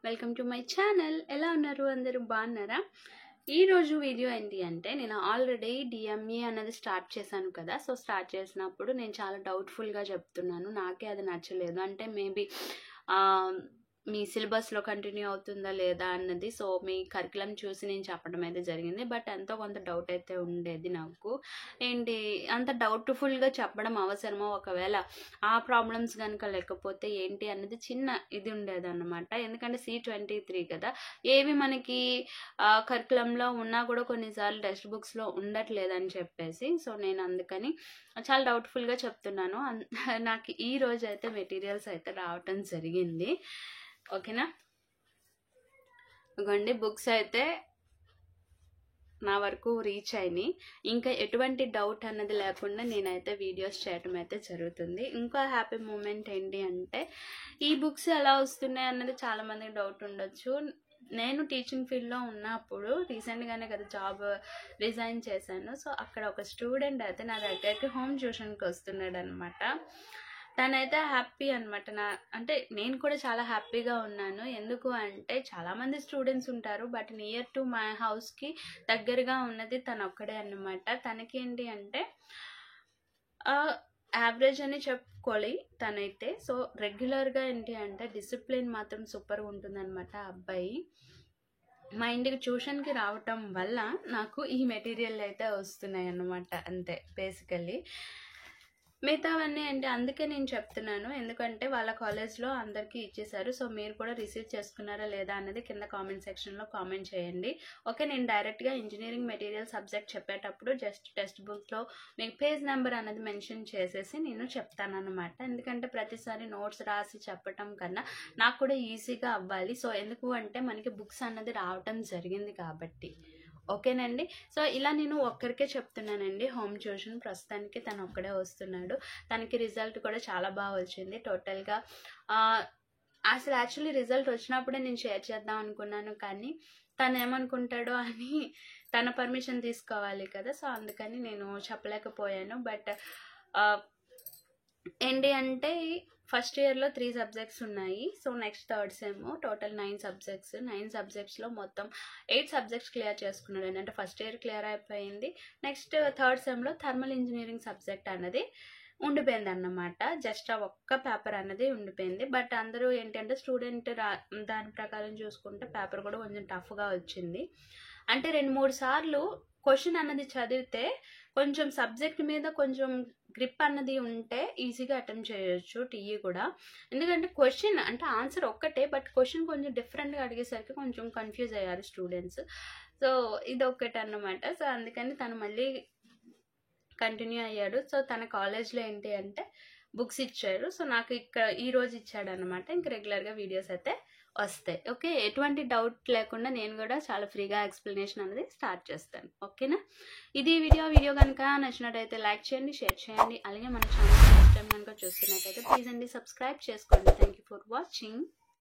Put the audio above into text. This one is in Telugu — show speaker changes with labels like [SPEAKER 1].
[SPEAKER 1] Welcome to my channel. ఎలా ఉన్నారు? అందరూ బాగున్నారా? ఈ రోజు వీడియో ఏంటి అంటే, నేను ఆల్రెడీ డిఎంఈ అనేది స్టార్ట్ చేశాను కదా. సో స్టార్ట్ చేసినప్పుడు నేను చాలా డౌట్ఫుల్గా చెప్తున్నాను. నాకే అది నచ్చలేదు. అంటే మేబీ మీ సిలబస్లో కంటిన్యూ అవుతుందా లేదా అన్నది. సో మీ కరికులం చూసి నేను చెప్పడం అయితే జరిగింది. బట్ ఎంతో కొంత డౌట్ అయితే ఉండేది నాకు. ఏంటి అంత డౌట్ఫుల్గా చెప్పడం అవసరమో, ఒకవేళ ఆ ప్రాబ్లమ్స్ కనుక లేకపోతే ఏంటి అన్నది చిన్న ఇది ఉండేది అన్నమాట. ఎందుకంటే C23 కదా, ఏవి మనకి కరికులంలో ఉన్నా కూడా కొన్నిసార్లు టెక్స్ట్ బుక్స్లో ఉండట్లేదని చెప్పేసి, సో నేను అందుకని చాలా డౌట్ఫుల్గా చెప్తున్నాను. నాకు ఈ రోజు అయితే మెటీరియల్స్ అయితే రావటం జరిగింది. ఓకేనా? ఇదిగోండి, బుక్స్ అయితే నా వరకు రీచ్ అయినాయి. ఇంకా ఎటువంటి డౌట్ అన్నది లేకుండా నేనైతే వీడియోస్ చేయటం అయితే జరుగుతుంది. ఇంకా హ్యాపీ మూమెంట్ ఏంటి అంటే, ఈ బుక్స్ ఎలా వస్తున్నాయి అన్నది చాలామందికి డౌట్ ఉండొచ్చు. నేను టీచింగ్ ఫీల్డ్లో ఉన్నప్పుడు రీసెంట్గానే కదా జాబ్ రిజైన్ చేశాను. సో అక్కడ ఒక స్టూడెంట్ అయితే నా దగ్గరికి హోమ్ ట్యూషన్కి వస్తున్నాడు అనమాట. తనైతే హ్యాపీ అనమాట. అంటే నేను కూడా చాలా హ్యాపీగా ఉన్నాను. ఎందుకు అంటే, చాలామంది స్టూడెంట్స్ ఉంటారు, బట్ నియర్ టు మై హౌస్కి దగ్గరగా ఉన్నది తను ఒక్కడే అన్నమాట. తనకి ఏంటి అంటే యావరేజ్ అని చెప్పుకోవాలి తనైతే. సో రెగ్యులర్గా ఏంటి అంటే డిసిప్లిన్ మాత్రం సూపర్గా ఉంటుందన్నమాట అబ్బాయి. మా ఇంటికి ట్యూషన్కి రావటం వల్ల నాకు ఈ మెటీరియల్ అయితే వస్తున్నాయి అన్నమాట. అంతే బేసికల్లీ. మిగతావన్నీ అంటే అందుకే నేను చెప్తున్నాను, ఎందుకంటే వాళ్ళ కాలేజ్లో అందరికీ ఇచ్చేసారు. సో మీరు కూడా రిసీవ్ చేసుకున్నారా లేదా అన్నది కింద కామెంట్ సెక్షన్లో కామెంట్ చేయండి. ఓకే, నేను డైరెక్ట్గా ఇంజనీరింగ్ మెటీరియల్ సబ్జెక్ట్ చెప్పేటప్పుడు జస్ట్ టెక్స్ట్ బుక్లో మీకు పేజ్ నెంబర్ అనేది మెన్షన్ చేసేసి నేను చెప్తానన్నమాట. ఎందుకంటే ప్రతిసారి నోట్స్ రాసి చెప్పటం కన్నా నాకు కూడా ఈజీగా అవ్వాలి. సో ఎందుకు అంటే మనకి బుక్స్ అన్నది రావటం జరిగింది కాబట్టి. ఓకేనండి. సో ఇలా నేను ఒక్కరికే చెప్తున్నానండి హోమ్ ట్యూషన్. ప్రస్తుతానికి తను ఒక్కడే వస్తున్నాడు. తనకి రిజల్ట్ కూడా చాలా బాగా వచ్చింది. టోటల్గా అసలు యాక్చువల్లీ రిజల్ట్ వచ్చినప్పుడే నేను షేర్ చేద్దాం అనుకున్నాను, కానీ తను ఏమనుకుంటాడో అని తన పర్మిషన్ తీసుకోవాలి కదా. సో అందుకని నేను చెప్పలేకపోయాను. బట్ ఏంటి అంటే ఫస్ట్ ఇయర్లో 3 సబ్జెక్ట్స్ ఉన్నాయి. So next third sem total 9 subjects. 9 సబ్జెక్ట్స్లో మొత్తం 8 సబ్జెక్ట్స్ క్లియర్ చేసుకున్నాడు. అంటే ఫస్ట్ ఇయర్ క్లియర్ అయిపోయింది. నెక్స్ట్ థర్డ్ సెమ్లో థర్మల్ ఇంజనీరింగ్ సబ్జెక్ట్ అన్నది ఉండిపోయింది అన్నమాట. జస్ట్ ఆ ఒక్క పేపర్ అన్నది ఉండిపోయింది. బట్ అందరూ ఏంటంటే స్టూడెంట్ దాని ప్రకారం చూసుకుంటే పేపర్ కూడా కొంచెం టఫ్గా వచ్చింది. అంటే 2-3 సార్లు క్వశ్చన్ అన్నది చదివితే కొంచెం సబ్జెక్ట్ మీద కొంచెం గ్రిప్ అన్నది ఉంటే ఈజీగా అటెంప్ట్ చేయొచ్చు టీఈ కూడా. ఎందుకంటే క్వశ్చన్ అంటే ఆన్సర్ ఒక్కటే, బట్ క్వశ్చన్ కొంచెం డిఫరెంట్గా అడిగేసరికి కొంచెం కన్ఫ్యూజ్ అయ్యారు స్టూడెంట్స్. సో ఇది ఒక్కటి అన్నమాట. సో అందుకని తను మళ్ళీ కంటిన్యూ అయ్యాడు. సో తన కాలేజ్లో ఏంటి అంటే బుక్స్ ఇచ్చారు. సో నాకు ఇక్కడ ఈరోజు ఇచ్చాడు అనమాట. ఇంక రెగ్యులర్గా వీడియోస్ అయితే వస్తాయి. ఓకే, ఎటువంటి డౌట్ లేకుండా నేను కూడా చాలా ఫ్రీగా ఎక్స్ప్లెనేషన్ అనేది స్టార్ట్ చేస్తాను. ఓకేనా? ఇది వీడియో కనుక నచ్చినట్టయితే లైక్ చేయండి, షేర్ చేయండి. అలాగే మన ఛానల్ ఫస్ట్ టైం కనుక చూస్తున్నట్టయితే ప్లీజ్ అండి సబ్స్క్రైబ్ చేసుకోండి. Thank you for watching.